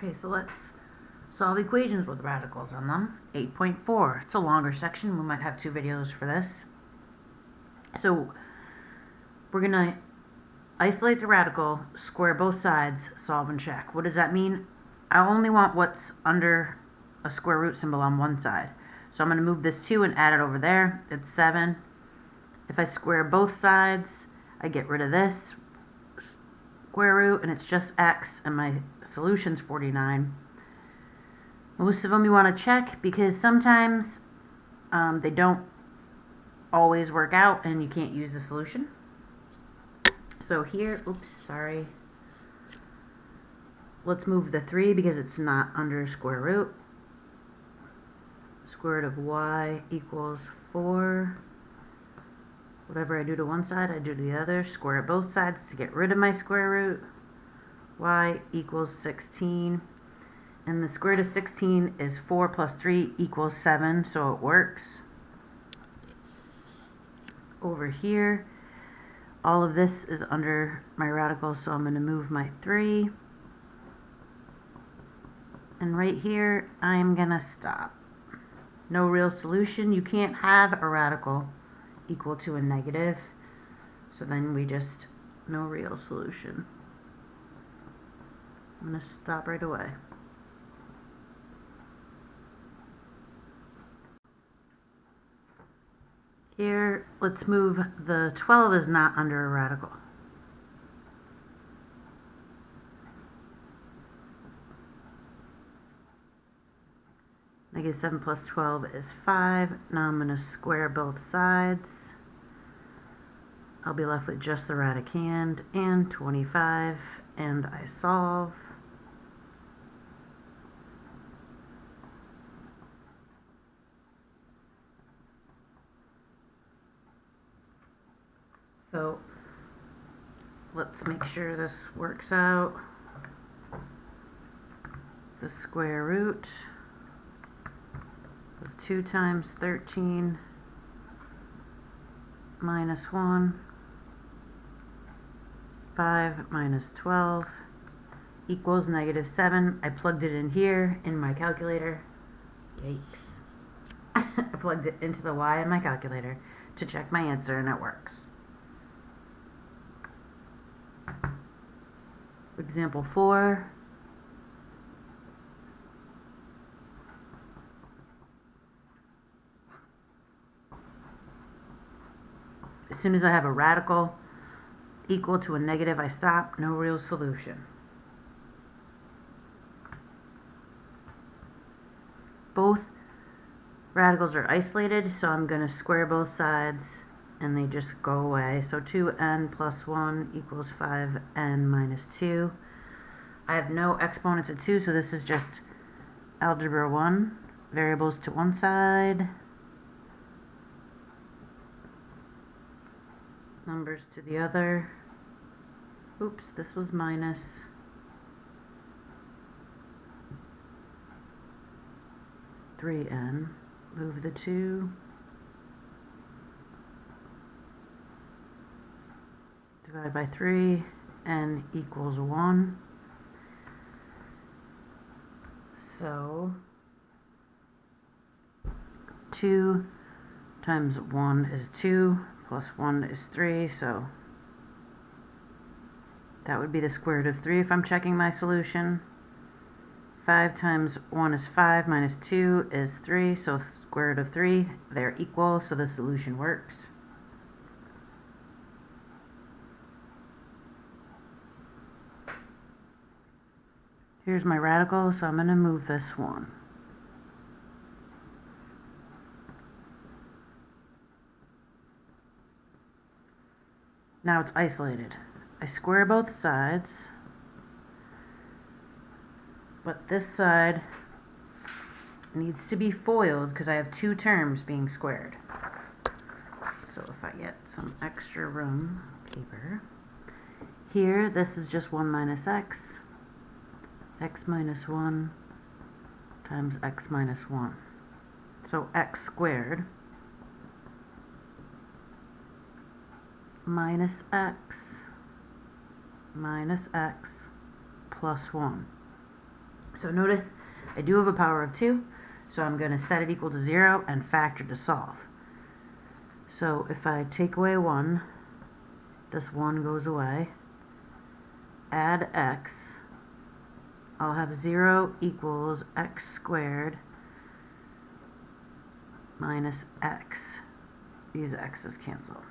Okay, so let's solve equations with radicals on them. 8.4. It's a longer section. We might have 2 videos for this. So we're going to isolate the radical, square both sides, solve and check. What does that mean? I only want what's under a square root symbol on one side. So I'm going to move this 2 and add it over there. It's 7. If I square both sides, I get rid of this square root, and it's just x, and my solution's 49. Most of them you want to check because sometimes they don't always work out and you can't use the solution. So here, oops, sorry. Let's move the 3 because it's not under square root. Square root of y equals 4. Whatever I do to one side, I do to the other. Square both sides to get rid of my square root. Y equals 16. And the square root of 16 is 4 plus 3 equals 7, so it works. Over here, all of this is under my radical, so I'm going to move my 3. And right here, I'm going to stop. No real solution. You can't have a radical equal to a negative. So then we just, no real solution. I'm going to stop right away. Here, let's move the 12 is not under a radical. Negative 7 plus 12 is 5. Now I'm going to square both sides. I'll be left with just the radicand and 25, and I solve. So let's make sure this works out. The square root of 2 times 13 minus 1, 5 minus 12 equals negative 7. I plugged it in here in my calculator. Yikes. I plugged it into the y in my calculator to check my answer, and it works. Example 4. As soon as I have a radical equal to a negative, I stop. No real solution. Both radicals are isolated, so I'm going to square both sides and they just go away. So 2n plus 1 equals 5n minus 2. I have no exponents of 2, so this is just algebra 1. Variables to one side, numbers to the other. Oops, this was minus. (3n). Move the 2. Divide by 3. N equals 1. So 2 times 1 is 2, plus 1 is 3, so that would be the square root of 3 if I'm checking my solution. 5 times 1 is 5, minus 2 is 3, so square root of 3, they're equal, so the solution works. Here's my radical, so I'm going to move this 1. Now it's isolated. I square both sides, but this side needs to be foiled because I have 2 terms being squared. So if I get some extra room paper, here this is just 1 minus x, x minus 1 times x minus 1. So x squared minus x plus 1. So notice I do have a power of 2, so I'm going to set it equal to 0 and factor to solve. So if I take away 1, this 1 goes away, add x, I'll have 0 equals x squared minus x. These x's cancel.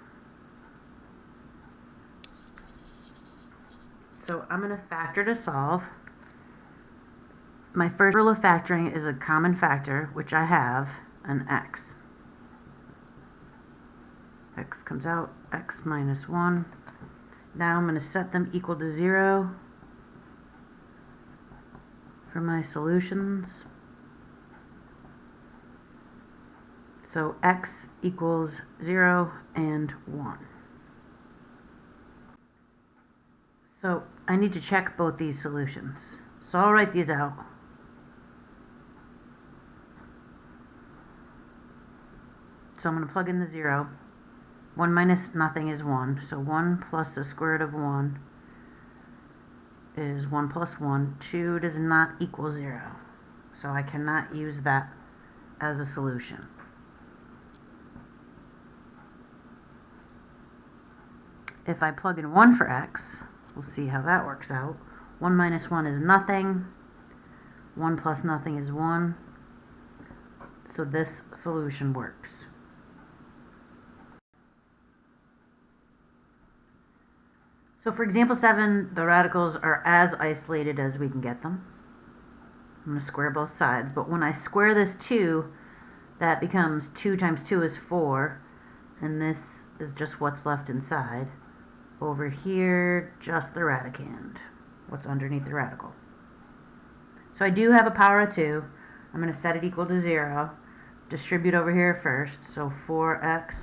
So I'm going to factor to solve. My first rule of factoring is a common factor, which I have, an x. X comes out, x minus 1. Now I'm going to set them equal to 0 for my solutions. So x equals 0 and 1. So I need to check both these solutions. So I'll write these out. So I'm going to plug in the 0. 1 minus nothing is 1. So 1 plus the square root of 1 is 1 plus 1. 2 does not equal 0. So I cannot use that as a solution. If I plug in 1 for x, we'll see how that works out. 1 minus 1 is nothing. 1 plus nothing is 1. So this solution works. So for example 7, the radicals are as isolated as we can get them. I'm going to square both sides, but when I square this 2, that becomes 2 times 2 is 4, and this is just what's left inside. Over here, just the radicand, what's underneath the radical. So I do have a power of 2. I'm going to set it equal to 0. Distribute over here first, so 4x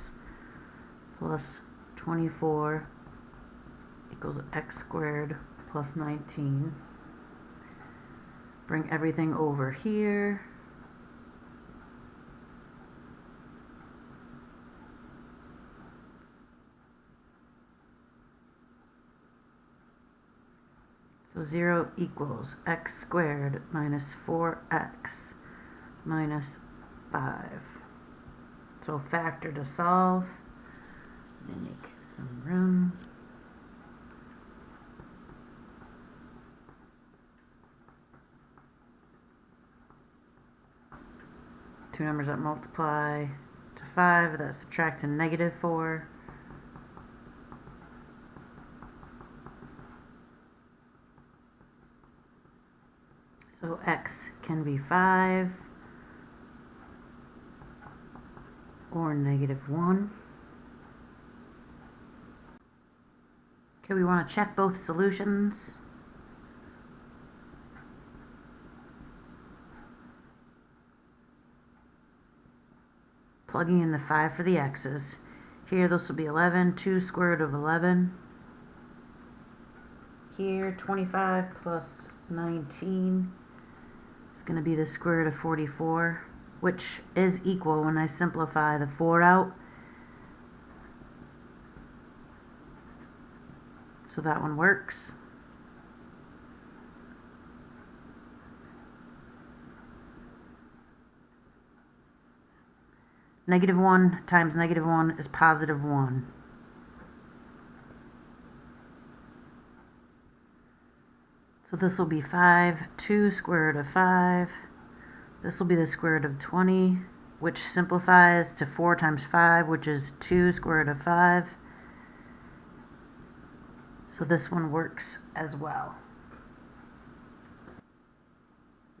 plus 24 equals x squared plus 19. Bring everything over here. So 0 equals x squared minus 4x minus 5. So factor to solve. Let me make some room. Two numbers that multiply to 5, that subtracts to negative 4. So x can be 5 or negative 1. Okay, we want to check both solutions. Plugging in the 5 for the x's. Here this will be 11, 2 square root of 11. Here 25 plus 19 is going to be the square root of 44, which is equal when I simplify the 4 out. So that one works. Negative 1 times negative 1 is positive 1. So this will be 5, 2 square root of 5. This will be the square root of 20, which simplifies to 4 times 5, which is 2 square root of 5. So this one works as well.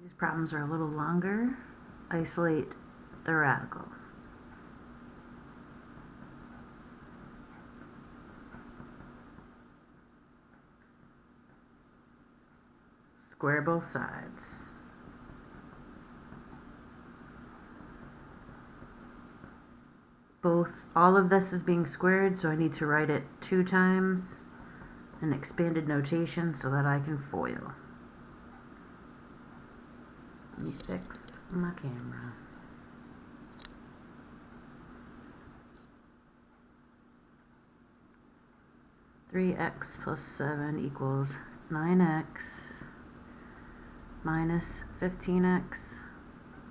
These problems are a little longer. Isolate the radical. Square both sides. All of this is being squared, so I need to write it 2 times in expanded notation so that I can FOIL. Let me fix my camera. (3x plus 7 equals 9x minus 15x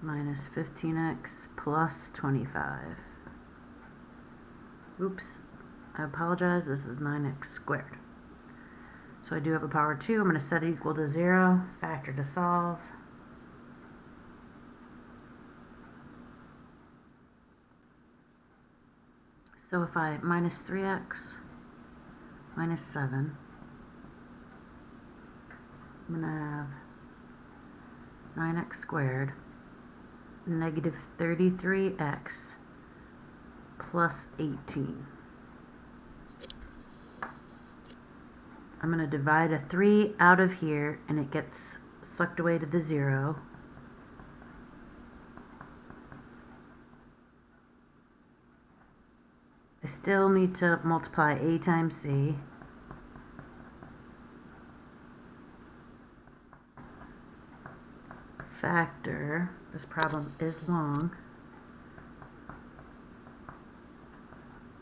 minus 15x plus 25. Oops, I apologize, this is 9x squared. So I do have a power 2, I'm going to set it equal to 0, factor to solve. So if I minus 3x minus 7, I'm going to have 9x squared negative 33x plus 18. I'm going to divide a 3 out of here and it gets sucked away to the 0. I still need to multiply a times c. Factor, this problem is long,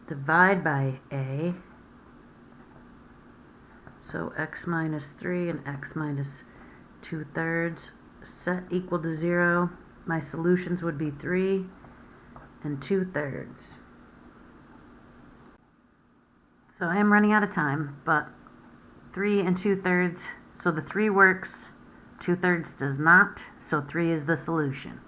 divide by a, so x minus 3 and x minus 2/3, set equal to 0. My solutions would be 3 and 2/3. So I am running out of time, but 3 and 2/3, so the 3 works, 2/3 does not, so 3 is the solution.